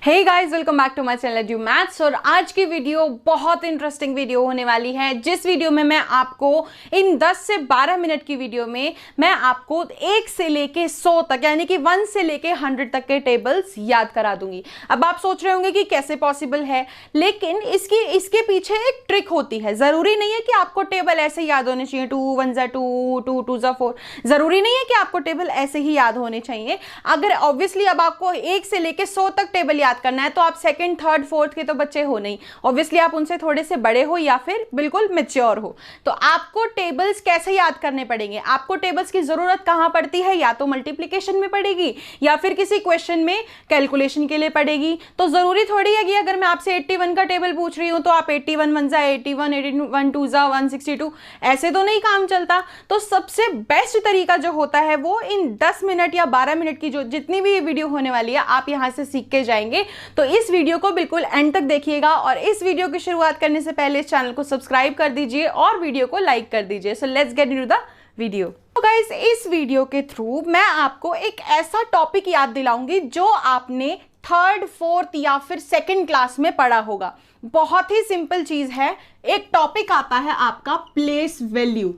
Hey guys, welcome back to my channel Edu Maths. और आज की वीडियो बहुत इंटरेस्टिंग वीडियो होने वाली है, जिस वीडियो में मैं आपको इन 10 से 12 मिनट की वीडियो में मैं आपको 1 से लेके 100 तक यानी कि 1 से लेके 100 तक के टेबल्स याद करा दूंगी। अब आप सोच रहे होंगे कि कैसे पॉसिबल है, लेकिन इसके पीछे एक ट्रिक होती है। जरूरी नहीं है कि आपको टेबल ऐसे याद होने चाहिए, 2 1 जा 2 2 2 जा 4। जरूरी नहीं है कि आपको टेबल ऐसे ही याद होने चाहिए। अगर ऑब्वियसली अब आपको 1 से लेके 100 तक टेबल याद करना है तो आप सेकंड, थर्ड, फोर्थ के तो बच्चे हो नहीं, ऑब्वियसली आप उनसे थोड़े से बड़े हो या फिर बिल्कुल मैच्योर हो। तो आपको टेबल्स कैसे याद करने पड़ेंगे, आपको टेबल्स की जरूरत कहां पड़ती है, या तो मल्टीप्लिकेशन में पड़ेगी या फिर किसी क्वेश्चन में कैलकुलेशन के लिए पड़ेगी। तो जरूरी थोड़ी है कि अगर मैं आपसे 81 का टेबल पूछ रही हूं तो आप 81 1 जा 81, 81 2 जा 162, ऐसे तो नहीं काम चलता। तो सबसे बेस्ट तरीका जो होता है वो इन 10 मिनट या 12 मिनट की जो जितनी भी वीडियो होने वाली है आप यहां से सीख के जाएंगे। तो इस वीडियो को बिल्कुल एंड तक देखिएगा और इस वीडियो की शुरुआत करने से पहले इस चैनल को सब्सक्राइब कर दीजिए और वीडियो को लाइक कर दीजिए। So let's get into the video. तो गाइस, इस वीडियो के थ्रू मैं आपको एक ऐसा टॉपिक याद दिलाऊंगी जो आपने थर्ड, फोर्थ या फिर सेकंड क्लास में पढ़ा होगा। बहुत ही सिंपल चीज है। एक टॉपिक आता है आपका प्लेस वैल्यू,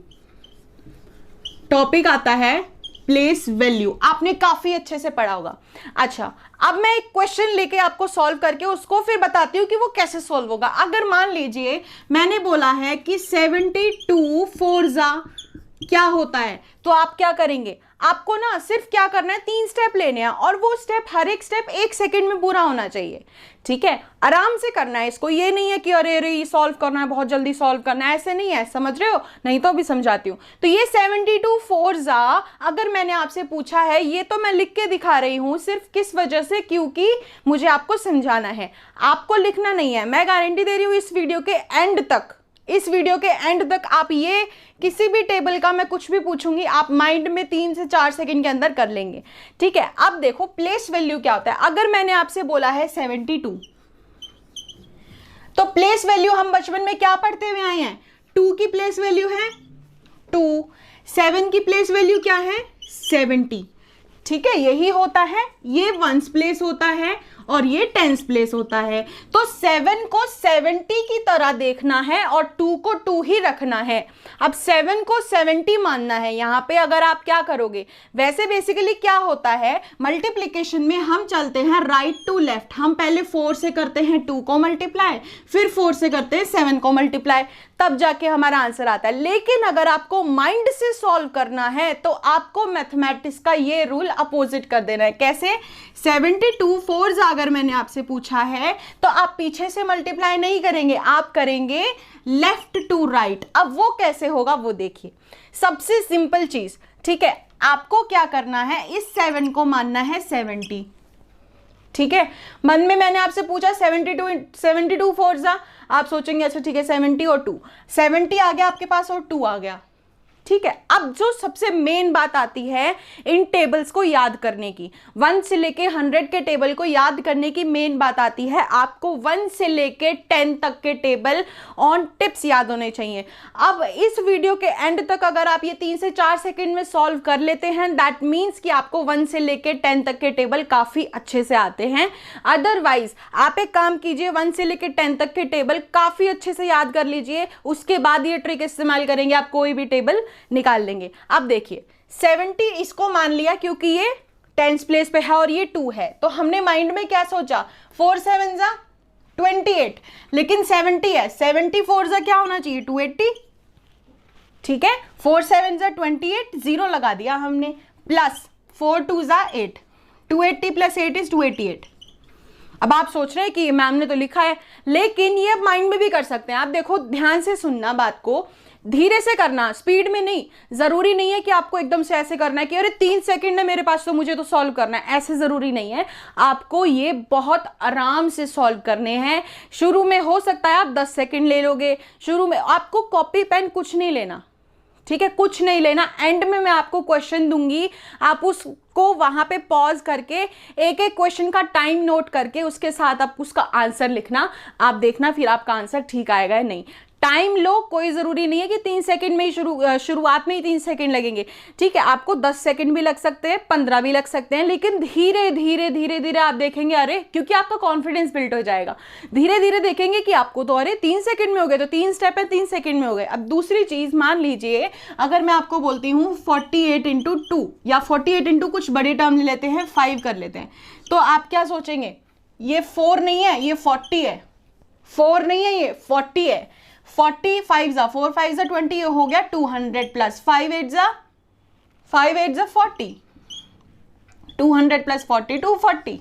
टॉपिक आता है प्लेस वैल्यू, आपने काफी अच्छे से पढ़ा होगा। अच्छा, अब मैं एक क्वेश्चन लेके आपको सॉल्व करके उसको फिर बताती हूँ कि वो कैसे सॉल्व होगा। अगर मान लीजिए मैंने बोला है कि 72 4 जा क्या होता है, तो आप क्या करेंगे, आपको ना सिर्फ क्या करना है, 3 स्टेप लेने हैं और वो स्टेप, हर एक स्टेप 1 सेकंड में पूरा होना चाहिए। ठीक है, आराम से करना है इसको। ये नहीं है कि अरे अरे सॉल्व करना है, बहुत जल्दी सॉल्व करना है, ऐसे नहीं है, समझ रहे हो? नहीं तो अभी समझाती हूँ। तो ये 72 4 जा अगर मैंने आपसे पूछा है, ये तो मैं लिख के दिखा रही हूँ सिर्फ किस वजह से, क्योंकि मुझे आपको समझाना है, आपको लिखना नहीं है। मैं गारंटी दे रही हूँ इस वीडियो के एंड तक, इस वीडियो के एंड तक आप ये किसी भी टेबल का मैं कुछ भी पूछूंगी आप माइंड में 3 से 4 सेकंड के अंदर कर लेंगे। ठीक है, अब देखो प्लेस वैल्यू क्या होता है। अगर मैंने आपसे बोला है 72, तो प्लेस वैल्यू हम बचपन में क्या पढ़ते हुए आए हैं, 2 की प्लेस वैल्यू है 2, 7 की प्लेस वैल्यू क्या है 70। ठीक है, यही होता है, ये 1s प्लेस होता है और ये 10s प्लेस होता है। तो 7 को 70 की तरह देखना है और 2 को 2 ही रखना है। अब 7 को 70 मानना है यहाँ पे। अगर आप क्या करोगे, वैसे बेसिकली क्या होता है, मल्टीप्लिकेशन में हम चलते हैं राइट टू लेफ्ट। हम पहले 4 से करते हैं 2 को मल्टीप्लाई, फिर 4 से करते हैं 7 को मल्टीप्लाई, तब जाके हमारा आंसर आता है। लेकिन अगर आपको माइंड से सॉल्व करना है तो आपको मैथमेटिक्स का ये रूल अपोजिट कर देना है। कैसे? 72 4 अगर मैंने आपसे पूछा है तो आप पीछे से मल्टीप्लाई नहीं करेंगे, आप करेंगे लेफ्ट टू राइट। अब वो कैसे होगा वो देखिए, सबसे सिंपल चीज। ठीक है, आपको क्या करना है, इस 7 को मानना है 70। ठीक है, मन में मैंने आपसे पूछा 72 4 जा, आप सोचेंगे अच्छा ठीक है 70 और 2, 70 आ गया आपके पास और 2 आ गया। ठीक है, अब जो सबसे मेन बात आती है इन टेबल्स को याद करने की, 1 से लेके 100 के टेबल को याद करने की मेन बात आती है आपको 1 से लेके 10 तक के टेबल ऑन टिप्स याद होने चाहिए। अब इस वीडियो के एंड तक अगर आप ये 3 से 4 सेकंड में सॉल्व कर लेते हैं, दैट मीन्स कि आपको 1 से लेके 10 तक के टेबल काफी अच्छे से आते हैं। अदरवाइज आप एक काम कीजिए, 1 से लेके 10 तक के टेबल काफी अच्छे से याद कर लीजिए, उसके बाद ये ट्रिक इस्तेमाल करेंगे, आप कोई भी टेबल निकाल लेंगे। अब देखिए 70 इसको मान लिया क्योंकि ये 10s प्लेस पे है और ये 2 है, तो हमने माइंड में क्या सोचा, 4 7 जा 28, लेकिन 70 है, 74 जा क्या होना चाहिए 280। ठीक है, 4 7 जा 28, 0 लगा दिया हमने, प्लस 4 2 जा 8, 280 प्लस 8 इज 288। अब आप सोच रहे हैं कि मैम ने तो लिखा है, लेकिन ये माइंड में भी कर सकते हैं। आप देखो, ध्यान से सुनना, बात को धीरे से करना, स्पीड में नहीं। जरूरी नहीं है कि आपको एकदम से ऐसे करना है कि अरे 3 सेकंड है मेरे पास तो मुझे तो सॉल्व करना है, ऐसे जरूरी नहीं है। आपको ये बहुत आराम से सॉल्व करने हैं। शुरू में हो सकता है आप 10 सेकंड ले लोगे, शुरू में आपको कॉपी पेन कुछ नहीं लेना। ठीक है, कुछ नहीं लेना। एंड में मैं आपको क्वेश्चन दूंगी, आप उसको वहां पे पॉज करके एक एक क्वेश्चन का टाइम नोट करके उसके साथ आप उसका आंसर लिखना, आप देखना फिर आपका आंसर ठीक आएगा या नहीं। टाइम लो, कोई जरूरी नहीं है कि 3 सेकंड में ही शुरुआत में ही 3 सेकंड लगेंगे, ठीक है, आपको 10 सेकंड भी लग सकते हैं, 15 भी लग सकते हैं, लेकिन धीरे धीरे धीरे धीरे आप देखेंगे, अरे क्योंकि आपका कॉन्फिडेंस बिल्ड हो जाएगा, धीरे धीरे देखेंगे कि आपको तो अरे 3 सेकंड में हो गए, तो 3 स्टेप है 3 सेकंड में हो गए। अब दूसरी चीज मान लीजिए अगर मैं आपको बोलती हूँ 48 इंटू 2 या 48 इंटू कुछ बड़े टर्म ले लेते हैं 5 कर लेते हैं, तो आप क्या सोचेंगे, ये 4 नहीं है, ये 40 है, 4 नहीं है, ये 40 है, 40 5 जा 4 5 जा 20, ये हो गया 200 प्लस 5 8 जा 40, 200 प्लस 40 240।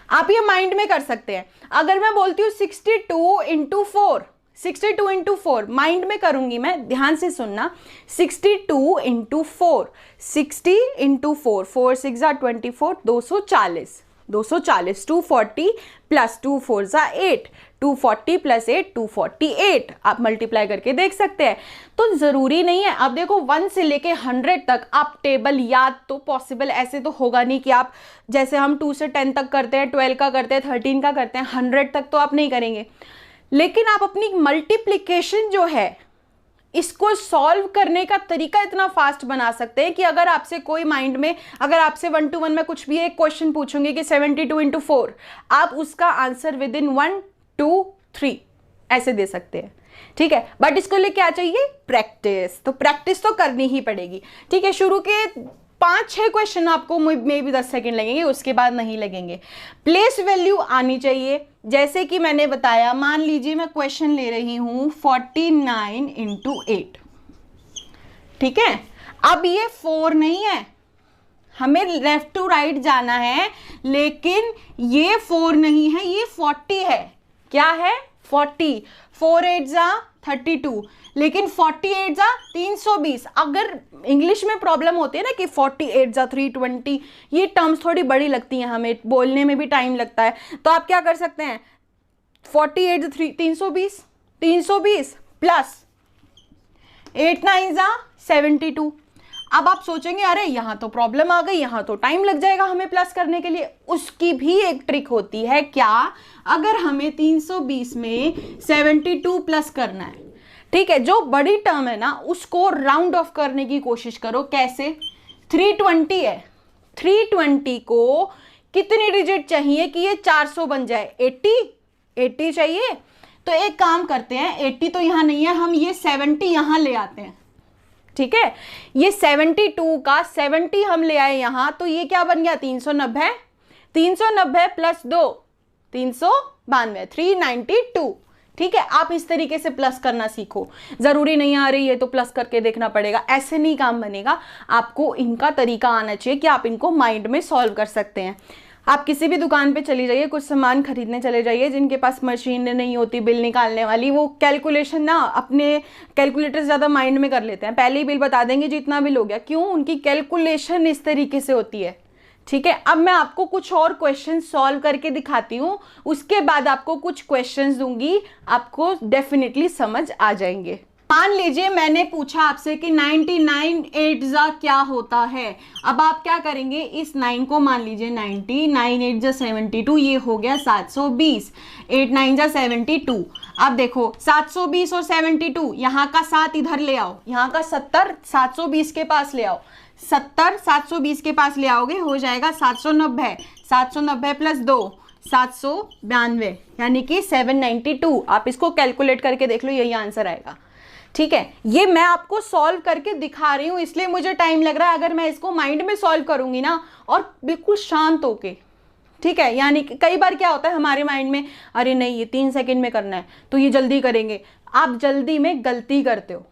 आप ये माइंड में कर सकते हैं। अगर मैं बोलती हूँ 62 इंटू 4, 62 इंटू 4 माइंड में करूंगी मैं, ध्यान से सुनना, 62 इंटू 4, 60 इंटू 4, 4 6 जा 24, 240, 240 प्लस 2 4 जा 8, 240 प्लस 8 248, आप मल्टीप्लाई करके देख सकते हैं। तो जरूरी नहीं है, आप देखो 1 से लेके 100 तक आप टेबल याद, तो पॉसिबल ऐसे तो होगा नहीं कि आप जैसे हम 2 से 10 तक करते हैं, 12 का करते हैं, 13 का करते हैं, 100 तक तो आप नहीं करेंगे, लेकिन आप अपनी मल्टीप्लिकेशन जो है इसको सॉल्व करने का तरीका इतना फास्ट बना सकते हैं कि अगर आपसे कोई माइंड में, अगर आपसे 1 to 1 में कुछ भी एक क्वेश्चन पूछूंगी कि 72 इंटू 4, आप उसका आंसर विद इन 1 2 3 ऐसे दे सकते हैं, ठीक है। बट इसको लिए क्या चाहिए, प्रैक्टिस, तो प्रैक्टिस तो करनी ही पड़ेगी, ठीक है। शुरू के 5-6 क्वेश्चन आपको मे बी 10 सेकेंड लगेंगे, उसके बाद नहीं लगेंगे। प्लेस वैल्यू आनी चाहिए, जैसे कि मैंने बताया, मान लीजिए मैं क्वेश्चन ले रही हूं 49 इंटू 8, ठीक है। अब ये 4 नहीं है, हमें लेफ्ट टू राइट जाना है, लेकिन ये 4 नहीं है, ये 40 है। क्या है, 40, 4 8 जा 32, लेकिन 48 जा 320। अगर इंग्लिश में प्रॉब्लम होती है ना कि 48 जा 320, ये टर्म्स थोड़ी बड़ी लगती हैं, हमें बोलने में भी टाइम लगता है, तो आप क्या कर सकते हैं, 48 320, 320 प्लस 8 9 जा 72। अब आप सोचेंगे अरे यहाँ तो प्रॉब्लम आ गई, यहाँ तो टाइम लग जाएगा हमें प्लस करने के लिए। उसकी भी एक ट्रिक होती है, क्या, अगर हमें 320 में 72 प्लस करना है, ठीक है, जो बड़ी टर्म है ना उसको राउंड ऑफ करने की कोशिश करो। कैसे, 320 है, 320 को कितनी डिजिट चाहिए कि ये 400 बन जाए, 80 चाहिए। तो एक काम करते हैं, 80 तो यहाँ नहीं है, हम ये 70 यहाँ ले आते हैं, ठीक है। ये 72 का 70 हम ले आए यहां, तो ये क्या बन गया, 390, 390 प्लस 2 392, 392, ठीक है। आप इस तरीके से प्लस करना सीखो, जरूरी नहीं आ रही है तो प्लस करके देखना पड़ेगा, ऐसे नहीं काम बनेगा। आपको इनका तरीका आना चाहिए कि आप इनको माइंड में सॉल्व कर सकते हैं। आप किसी भी दुकान पे चली जाइए, कुछ सामान खरीदने चले जाइए, जिनके पास मशीन नहीं होती बिल निकालने वाली, वो कैलकुलेशन ना अपने कैलकुलेटर ज़्यादा माइंड में कर लेते हैं, पहले ही बिल बता देंगे जितना बिल हो गया। क्यों, उनकी कैलकुलेशन इस तरीके से होती है, ठीक है। अब मैं आपको कुछ और क्वेश्चन सॉल्व करके दिखाती हूँ, उसके बाद आपको कुछ क्वेश्चन दूंगी, आपको डेफिनेटली समझ आ जाएंगे। मान लीजिए मैंने पूछा आपसे कि 99 8 जा क्या होता है। अब आप क्या करेंगे, इस 9 को मान लीजिए 90, 9 8 जा 72, ये हो गया 720, 8 9 जा 72। अब देखो 720 और 72, यहाँ का 7 इधर ले आओ, यहाँ का 70 720 के पास ले आओ, 70 720 के पास ले आओगे, हो जाएगा 790, 790 प्लस 2 792, यानी कि 792। आप इसको कैलकुलेट करके देख लो, यही आंसर आएगा, ठीक है। ये मैं आपको सॉल्व करके दिखा रही हूं, इसलिए मुझे टाइम लग रहा है। अगर मैं इसको माइंड में सॉल्व करूंगी ना, और बिल्कुल शांत होके, ठीक है, यानी कि कई बार क्या होता है हमारे माइंड में, अरे नहीं ये 3 सेकंड में करना है तो ये जल्दी करेंगे, आप जल्दी में गलती करते हो।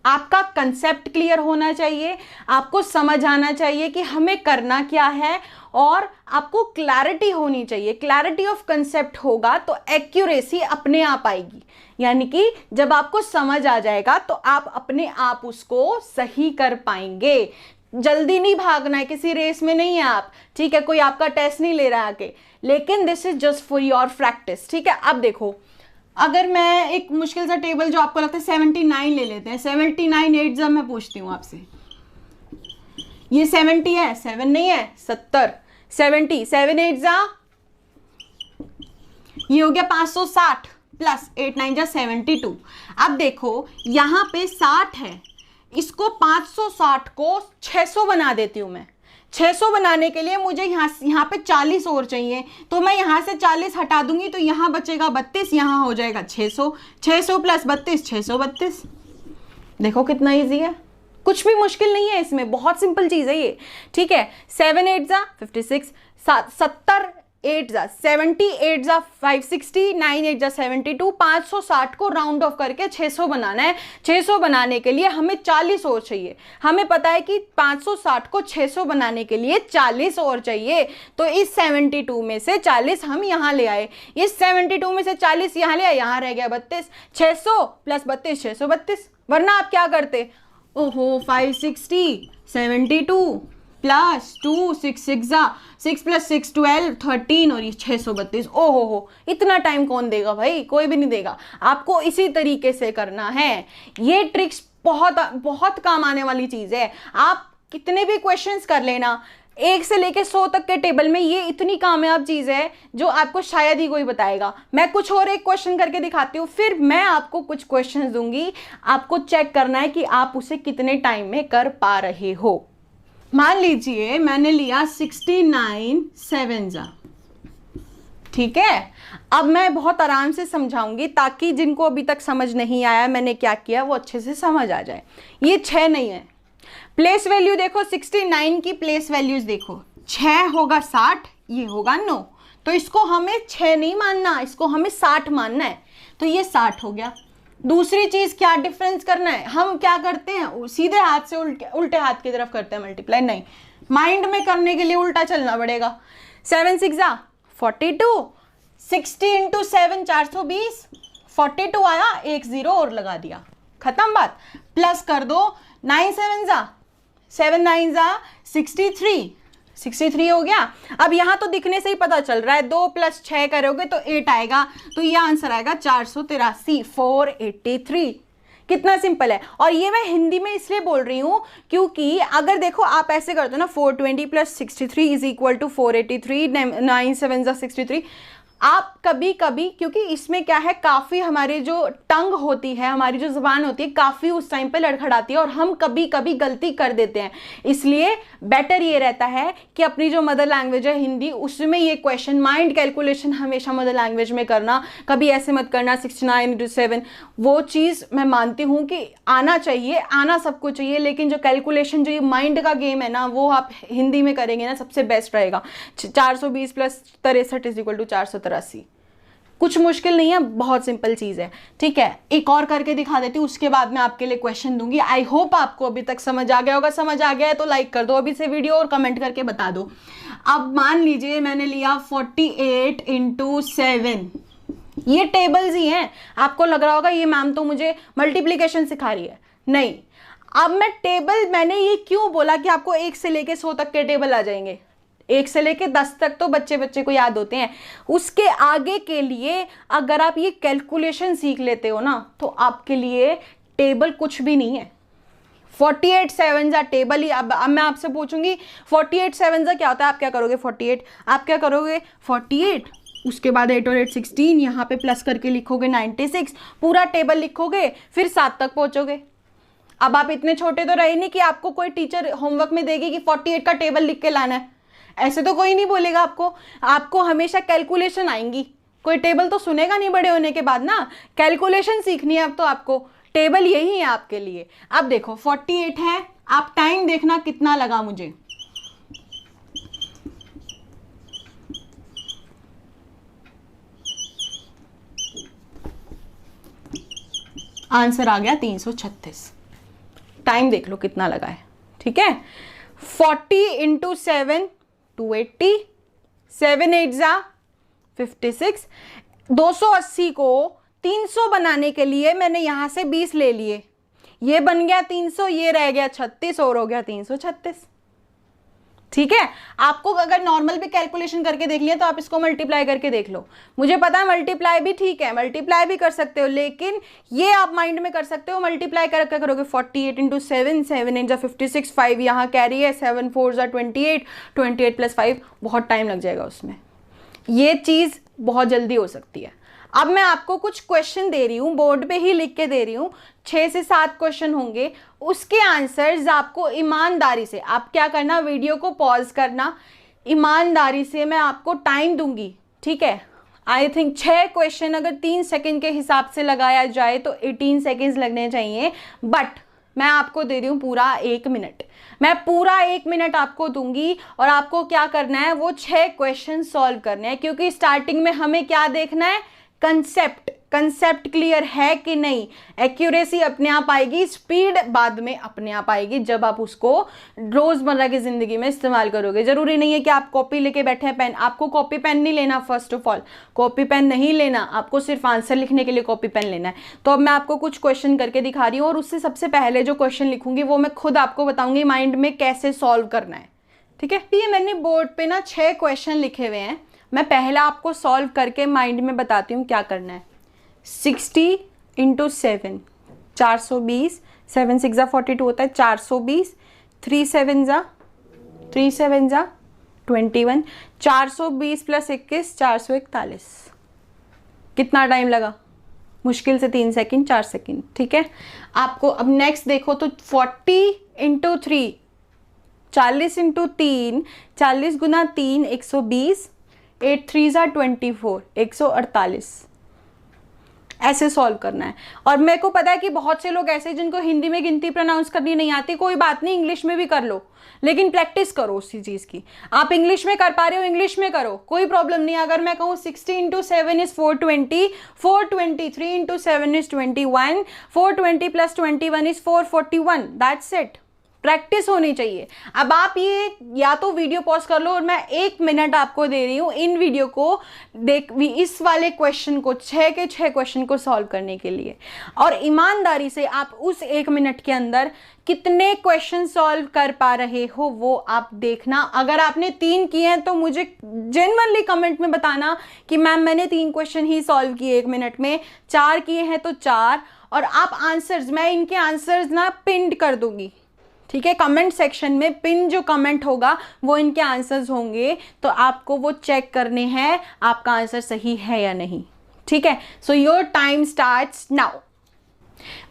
आपका कंसेप्ट क्लियर होना चाहिए, आपको समझ आना चाहिए कि हमें करना क्या है, और आपको क्लैरिटी होनी चाहिए। क्लैरिटी ऑफ कंसेप्ट होगा तो एक्यूरेसी अपने आप आएगी, यानी कि जब आपको समझ आ जाएगा तो आप अपने आप उसको सही कर पाएंगे। जल्दी नहीं भागना है, किसी रेस में नहीं है आप, ठीक है, कोई आपका टेस्ट नहीं ले रहा है आके, लेकिन this is just for your practice, ठीक है। अब देखो, अगर मैं एक मुश्किल सा टेबल जो आपको लगता है 79 ले लेते हैं, 79 8 जब मैं पूछती हूँ आपसे, ये 70 है, 7 नहीं है, 70, 70 7 8 जा, ये हो गया 560, प्लस 8 9 जा 72। अब देखो यहाँ पे 60 है, इसको 560 को 600 बना देती हूँ मैं। 600 बनाने के लिए मुझे यहाँ पे 40 और चाहिए, तो मैं यहाँ से 40 हटा दूंगी तो यहाँ बचेगा 32, यहाँ हो जाएगा 600। 600 प्लस 32 632। देखो कितना इजी है, कुछ भी मुश्किल नहीं है इसमें, बहुत सिंपल चीज है ये। ठीक है, 7 8 जा 56, 70 8 जा 70, 8 जा 560, 9 8 जा 72। 560 को राउंड ऑफ करके 600 बनाना है। 600 बनाने के लिए हमें 40 और चाहिए। हमें पता है कि 560 को 600 बनाने के लिए 40 और चाहिए, तो इस 72 में से 40 हम यहाँ ले आए, इस 72 में से 40 यहाँ ले आए, यहाँ रह गया 32। 600 प्लस 32 632, वरना आप क्या करते, ओहो 560 72 प्लस 2 6 6 जा 6 प्लस 6 12 13 और ये 632। ओहो हो, इतना टाइम कौन देगा भाई, कोई भी नहीं देगा। आपको इसी तरीके से करना है। ये ट्रिक्स बहुत बहुत काम आने वाली चीज है। आप कितने भी क्वेश्चंस कर लेना, 1 से लेके 100 तक के टेबल में ये इतनी कामयाब चीज है जो आपको शायद ही कोई बताएगा। मैं कुछ और एक क्वेश्चन करके दिखाती हूँ, फिर मैं आपको कुछ क्वेश्चंस दूंगी, आपको चेक करना है कि आप उसे कितने टाइम में कर पा रहे हो। मान लीजिए मैंने लिया 69 7 जा, ठीक है। अब मैं बहुत आराम से समझाऊंगी ताकि जिनको अभी तक समझ नहीं आया मैंने क्या किया वो अच्छे से समझ आ जाए। ये 6 नहीं है, प्लेस वैल्यू देखो 69 की प्लेस वैल्यूज देखो, 6 होगा 60, ये होगा 9, तो इसको हमें 6 नहीं मानना, इसको हमें 60 मानना है, तो ये 60 हो गया। दूसरी चीज क्या डिफरेंस करना है, हम क्या करते हैं सीधे हाथ से उल्टे हाथ की तरफ करते हैं मल्टीप्लाई, नहीं, माइंड में करने के लिए उल्टा चलना पड़ेगा। 7 6 जा 42, 60 इंटू 7 420, 42 आया, एक 0 और लगा दिया, खत्म बात। प्लस कर दो 9 7 जा 7 9 जा 63, 63 हो गया। अब यहां तो दिखने से ही पता चल रहा है, 2 प्लस 6 करोगे तो 8 आएगा, तो ये आंसर आएगा 483 483। कितना सिंपल है। और ये मैं हिंदी में इसलिए बोल रही हूं क्योंकि अगर देखो आप ऐसे करते हो ना, 420 प्लस 63 इज इक्वल टू 483, 9 7 जा 63, आप कभी कभी, क्योंकि इसमें क्या है, काफ़ी हमारी जो टंग होती है, हमारी जो ज़ुबान होती है, काफ़ी उस टाइम पे लड़खड़ाती है और हम कभी कभी गलती कर देते हैं। इसलिए बेटर ये रहता है कि अपनी जो मदर लैंग्वेज है हिंदी, उसमें ये क्वेश्चन माइंड कैलकुलेशन हमेशा मदर लैंग्वेज में करना, कभी ऐसे मत करना 69 इंटू 7। वो चीज़ मैं मानती हूँ कि आना चाहिए, आना सबको चाहिए, लेकिन जो कैलकुलेशन, जो ये माइंड का गेम है ना, वो आप हिंदी में करेंगे ना, सबसे बेस्ट रहेगा। 420 प्लस 63 इज इक्वल टू 483। कुछ मुश्किल नहीं है, बहुत सिंपल चीज है। ठीक है, एक और करके दिखा देती हूँ, उसके बाद मैं आपके लिए क्वेश्चन दूंगी। आई होप आपको अभी तक समझ आ गया होगा। समझ आ गया है तो लाइक कर दो अभी से वीडियो और कमेंट करके बता दो। अब मान लीजिए मैंने लिया 48 इंटू 7, ये टेबल्स ही हैं। आपको लग रहा होगा ये मैम तो मुझे मल्टीप्लीकेशन सिखा रही है, नहीं। अब मैं टेबल, मैंने ये क्यों बोला कि आपको 1 से लेके 100 तक के टेबल आ जाएंगे, 1 से लेके 10 तक तो बच्चे को याद होते हैं। उसके आगे के लिए अगर आप ये कैलकुलेशन सीख लेते हो ना, तो आपके लिए टेबल कुछ भी नहीं है। 48 7 जा टेबल ही। अब मैं आपसे पूछूंगी 48 7 जा क्या होता है, आप क्या करोगे? 48, आप क्या करोगे? 48, उसके बाद 8 और 8 16, यहाँ पे प्लस करके लिखोगे 96, पूरा टेबल लिखोगे, फिर 7 तक पहुंचोगे। अब आप इतने छोटे तो रहे नहीं कि आपको कोई टीचर होमवर्क में देगी कि 48 का टेबल लिख के लाना है, ऐसे तो कोई नहीं बोलेगा आपको। आपको हमेशा कैलकुलेशन आएंगी, कोई टेबल तो सुनेगा नहीं बड़े होने के बाद ना। कैलकुलेशन सीखनी है अब तो आपको, टेबल यही है आपके लिए। अब देखो 48 है, आप टाइम देखना कितना लगा मुझे। आंसर आ गया 336। टाइम देख लो कितना लगा है, ठीक है। 40 इंटू 7 280, 7 8 जा 56। 280 को 300 बनाने के लिए मैंने यहां से 20 ले लिए, ये बन गया 300, ये रह गया 36 और हो गया 336। ठीक है, आपको अगर नॉर्मल भी कैलकुलेशन करके देख लिया तो आप इसको मल्टीप्लाई करके देख लो। मुझे पता है मल्टीप्लाई भी ठीक है, मल्टीप्लाई भी कर सकते हो, लेकिन ये आप माइंड में कर सकते हो। मल्टीप्लाई करके करोगे 48 इंटू 7, 7 8 जा 56, 5 यहाँ कैरी है, 7 4 जा 28, 28 प्लस 5, बहुत टाइम लग जाएगा उसमें। ये चीज़ बहुत जल्दी हो सकती है। अब मैं आपको कुछ क्वेश्चन दे रही हूँ, बोर्ड पे ही लिख के दे रही हूँ, 6 से 7 क्वेश्चन होंगे, उसके आंसर्स आपको ईमानदारी से, आप क्या करना, वीडियो को पॉज करना, ईमानदारी से मैं आपको टाइम दूंगी, ठीक है। आई थिंक 6 क्वेश्चन अगर 3 सेकंड के हिसाब से लगाया जाए तो 18 सेकंड्स लगने चाहिए, बट मैं आपको दे रही हूँ पूरा 1 मिनट, मैं पूरा 1 मिनट आपको दूंगी और आपको क्या करना है, वो 6 क्वेश्चन सॉल्व करने हैं, क्योंकि स्टार्टिंग में हमें क्या देखना है, कंसेप्ट क्लियर है कि नहीं। एक्यूरेसी अपने आप आएगी, स्पीड बाद में अपने आप आएगी जब आप उसको रोजमर्रा की जिंदगी में इस्तेमाल करोगे। जरूरी नहीं है कि आप कॉपी लेके बैठे हैं, पेन, आपको कॉपी पेन नहीं लेना, first of all copy pen नहीं लेना, आपको सिर्फ आंसर लिखने के लिए कॉपी पेन लेना है। तो अब मैं आपको कुछ क्वेश्चन करके दिखा रही हूँ और उससे सबसे पहले जो क्वेश्चन लिखूंगी वो मैं खुद आपको बताऊंगी माइंड में कैसे सॉल्व करना है, ठीक है। ये मैंने बोर्ड पे ना 6 क्वेश्चन लिखे हुए हैं, मैं पहला आपको सॉल्व करके माइंड में बताती हूँ क्या करना है। 60 × 7 420, 7 6 42 होता है, 420, 3 7 जा 21, 420 + 21 441। कितना टाइम लगा, मुश्किल से 3 सेकंड 4 सेकंड, ठीक है। आपको अब नेक्स्ट देखो तो 40 × 3 40 × 3 40 × 3 120, 8 3 जा 24 148, ऐसे सॉल्व करना है। और मेरे को पता है कि बहुत से लोग ऐसे जिनको हिंदी में गिनती प्रोनाउंस करनी नहीं आती, कोई बात नहीं, इंग्लिश में भी कर लो, लेकिन प्रैक्टिस करो उसी चीज़ की। आप इंग्लिश में कर पा रहे हो, इंग्लिश में करो, कोई प्रॉब्लम नहीं। अगर मैं कहूँ 60 × 7 = 420, 420, 3 × 7 = 21, 420 + 21 = 441, दैट्स इट। प्रैक्टिस होनी चाहिए। अब आप ये या तो वीडियो पॉज कर लो और मैं 1 मिनट आपको दे रही हूँ इन वीडियो को देख, इस वाले क्वेश्चन को 6 के 6 क्वेश्चन को सॉल्व करने के लिए, और ईमानदारी से आप उस 1 मिनट के अंदर कितने क्वेश्चन सॉल्व कर पा रहे हो वो आप देखना। अगर आपने 3 किए हैं तो मुझे जेन्युइनली कमेंट में बताना कि मैम मैंने 3 क्वेश्चन ही सॉल्व किए 1 मिनट में, 4 किए हैं तो 4, और आप आंसर्स, मैं इनके आंसर्स ना पिन कर दूंगी, ठीक है। कमेंट सेक्शन में पिन जो कमेंट होगा वो इनके आंसर्स होंगे, तो आपको वो चेक करने हैं आपका आंसर सही है या नहीं, ठीक है। So your time starts now.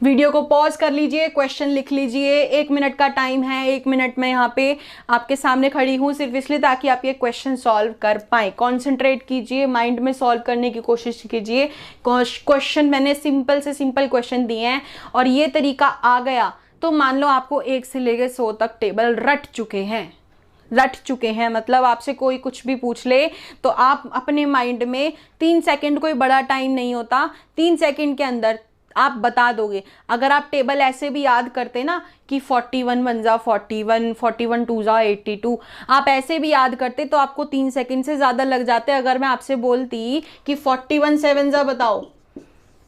Video को पॉज कर लीजिए, क्वेश्चन लिख लीजिए, 1 मिनट का टाइम है। 1 मिनट में यहाँ पे आपके सामने खड़ी हूँ सिर्फ इसलिए ताकि आप ये क्वेश्चन सॉल्व कर पाएँ। कॉन्सेंट्रेट कीजिए, माइंड में सॉल्व करने की कोशिश कीजिए। क्वेश्चन मैंने सिंपल से सिंपल क्वेश्चन दिए हैं और ये तरीका आ गया तो मान लो आपको 1 से लेकर 100 तक टेबल रट चुके हैं। मतलब आपसे कोई कुछ भी पूछ ले तो आप अपने माइंड में 3 सेकंड, कोई बड़ा टाइम नहीं होता, 3 सेकंड के अंदर आप बता दोगे। अगर आप टेबल ऐसे भी याद करते ना कि 41 1 जा 41, 41 2 जा 82, आप ऐसे भी याद करते तो आपको 3 सेकंड से ज़्यादा लग जाते। अगर मैं आपसे बोलती कि 41 7 जा बताओ,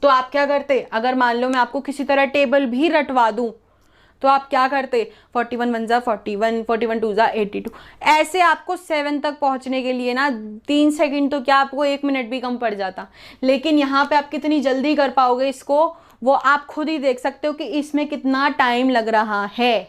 तो आप क्या करते? अगर मान लो मैं आपको किसी तरह टेबल भी रटवा दूं तो आप क्या करते? 41 1 जा 41, 41 2 जा 82। ऐसे आपको 7 तक पहुंचने के लिए ना 3 सेकंड तो क्या, आपको 1 मिनट भी कम पड़ जाता। लेकिन यहाँ पे आप कितनी जल्दी कर पाओगे इसको, वो आप खुद ही देख सकते हो कि इसमें कितना टाइम लग रहा है।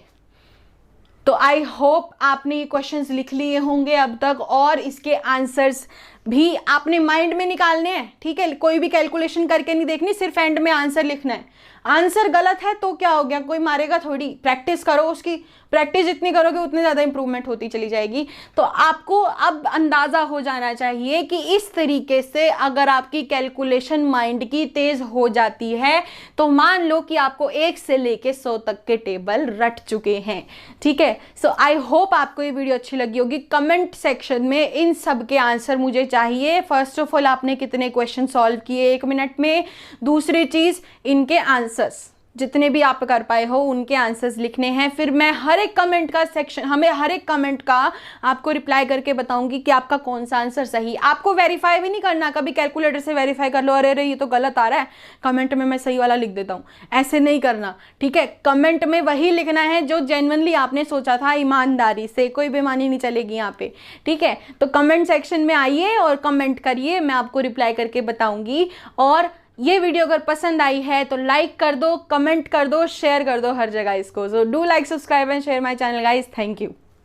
तो आई होप आपने ये क्वेश्चंस लिख लिए होंगे अब तक, और इसके आंसर्स भी आपने माइंड में निकालने हैं, ठीक है। कोई भी कैलकुलेशन करके नहीं देखनी, सिर्फ एंड में आंसर लिखना है। आंसर गलत है तो क्या हो गया, कोई मारेगा थोड़ी। प्रैक्टिस करो, उसकी प्रैक्टिस जितनी करोगे उतनी ज़्यादा इंप्रूवमेंट होती चली जाएगी। तो आपको अब अंदाज़ा हो जाना चाहिए कि इस तरीके से अगर आपकी कैलकुलेशन माइंड की तेज़ हो जाती है तो मान लो कि आपको 1 से लेके 100 तक के टेबल रट चुके हैं, ठीक है। सो आई होप आपको ये वीडियो अच्छी लगी होगी। कमेंट सेक्शन में इन सब के आंसर मुझे चाहिए। फर्स्ट ऑफ ऑल, आपने कितने क्वेश्चन सॉल्व किए 1 मिनट में। दूसरी चीज़, इनके आंसर्स जितने भी आप कर पाए हो उनके आंसर्स लिखने हैं। फिर मैं हर एक कमेंट का सेक्शन, हर एक कमेंट का आपको रिप्लाई करके बताऊंगी कि आपका कौन सा आंसर सही। आपको वेरीफाई भी नहीं करना, कभी कैलकुलेटर से वेरीफाई कर लो, अरे ये तो गलत आ रहा है, कमेंट में मैं सही वाला लिख देता हूँ, ऐसे नहीं करना, ठीक है। कमेंट में वही लिखना है जो जेन्युइनली आपने सोचा था, ईमानदारी से, कोई बेईमानी नहीं चलेगी यहाँ पे, ठीक है। तो कमेंट सेक्शन में आइए और कमेंट करिए, मैं आपको रिप्लाई करके बताऊंगी। और ये वीडियो अगर पसंद आई है तो लाइक कर दो, कमेंट कर दो, शेयर कर दो हर जगह इसको। So do like, subscribe and share my channel guys. Thank you.